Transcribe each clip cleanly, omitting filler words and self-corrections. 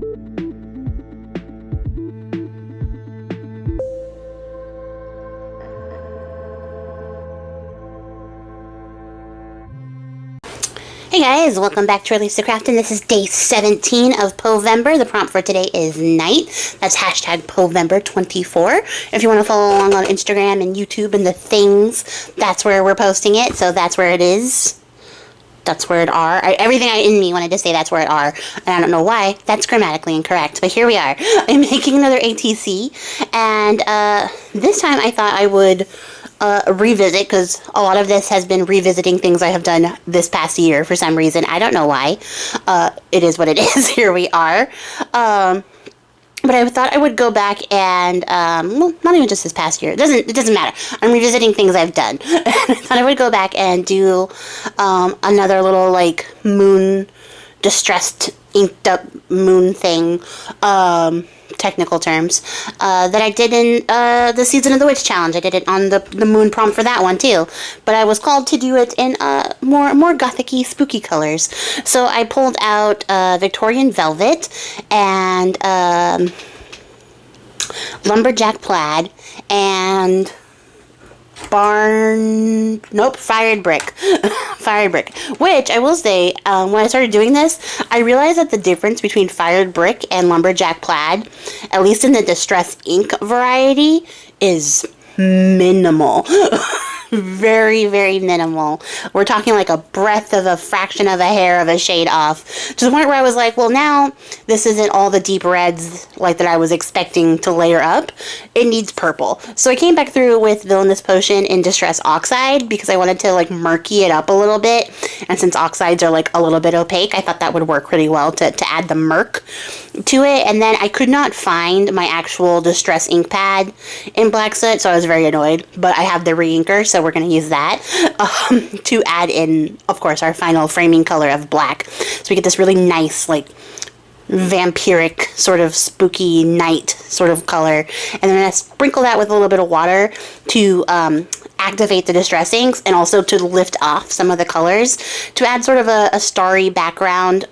Hey guys, welcome back to Release the Craftin. This is day 17 of Poevember. The prompt for today is night. That's hashtag Poevember24. If you want to follow along on Instagram and YouTube and the things, that's where we're posting it. So that's where it is. That's where it are. Everything in me wanted to say that's where it are. And I don't know why. That's grammatically incorrect. But here we are. I'm making another ATC. And this time I thought I would revisit, because a lot of this has been revisiting things I have done this past year for some reason. I don't know why. It is what it is. Here we are. But I thought I would go back and, well, not even just this past year. It doesn't matter. I'm revisiting things I've done. I thought I would go back and do another little, like, moon, distressed, inked up moon thing, technical terms, that I did in the Season of the Witch challenge. I did it on the moon prompt for that one too, but I was called to do it in more gothic-y, spooky colors. So I pulled out Victorian velvet and lumberjack plaid and fired brick. Fired brick. Which, I will say, when I started doing this, I realized that the difference between fired brick and lumberjack plaid, at least in the distress ink variety, is minimal. Very, very minimal. We're talking like a breadth of a fraction of a hair of a shade off. To the point where I was like, well, now this isn't all the deep reds like that I was expecting to layer up. It needs purple. So I came back through with Villainous Potion in Distress Oxide because I wanted to like murky it up a little bit. And since oxides are like a little bit opaque, I thought that would work pretty well to add the murk to it. And then I could not find my actual Distress ink pad in Black Soot, so I was very annoyed. But I have the re-inker, so we're going to use that to add in, of course, our final framing color of black. So we get this really nice, like, vampiric, sort of spooky night sort of color. And then I'm going to sprinkle that with a little bit of water to activate the distress inks and also to lift off some of the colors to add sort of a starry background,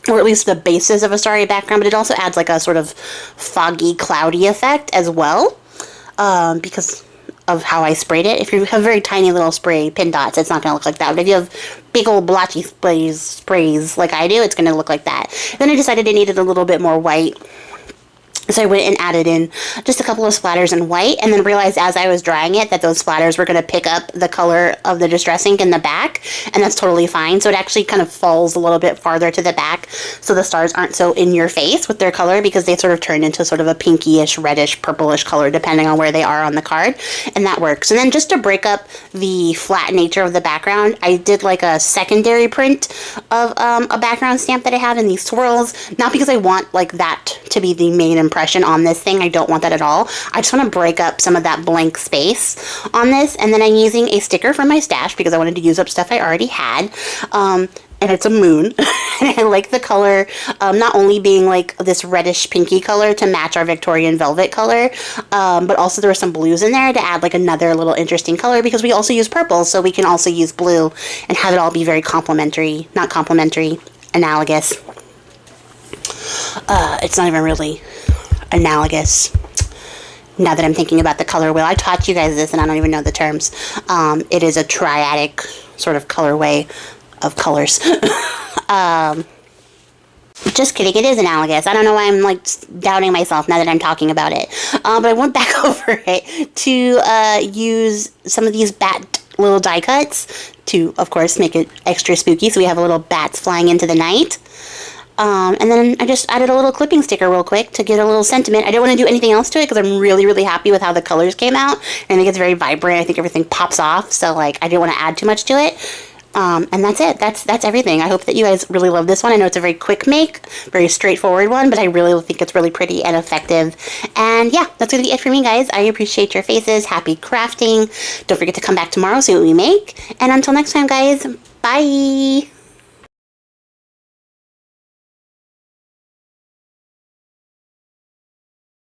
or at least the basis of a starry background, but it also adds like a sort of foggy, cloudy effect as well, because of how I sprayed it. If you have very tiny little spray pin dots, it's not going to look like that. But if you have big old blotchy sprays like I do, it's going to look like that. Then I decided it needed a little bit more white. So I went and added in just a couple of splatters in white, and then realized as I was drying it that those splatters were going to pick up the color of the distress ink in the back, and that's totally fine. So it actually kind of falls a little bit farther to the back, so the stars aren't so in your face with their color, because they sort of turn into sort of a pinkish, reddish, purplish color depending on where they are on the card, and that works. And then just to break up the flat nature of the background, I did like a secondary print of a background stamp that I have in these swirls, not because I want like that to be the main impression on this thing. I don't want that at all. I just want to break up some of that blank space on this. And then I'm using a sticker from my stash because I wanted to use up stuff I already had. And it's a moon. And I like the color, not only being like this reddish pinky color to match our Victorian velvet color, but also there were some blues in there to add like another little interesting color, because we also use purple, so we can also use blue and have it all be very complementary, not complementary, analogous. It's not even really analogous now that I'm thinking about the color wheel. I taught you guys this and I don't even know the terms. It is a triadic sort of colorway of colors. Just kidding, it is analogous. I don't know why I'm like doubting myself now that I'm talking about it. But I went back over it to use some of these bat little die cuts to, of course, make it extra spooky. So we have a little bats flying into the night. And then I just added a little clipping sticker real quick to get a little sentiment. I didn't want to do anything else to it because I'm really, really happy with how the colors came out. And I think it's very vibrant. I think everything pops off. So, like, I didn't want to add too much to it. And that's it. That's everything. I hope that you guys really love this one. I know it's a very quick make, very straightforward one, but I really think it's really pretty and effective. And yeah, that's going to be it for me, guys. I appreciate your faces. Happy crafting. Don't forget to come back tomorrow, see what we make. And until next time, guys, bye!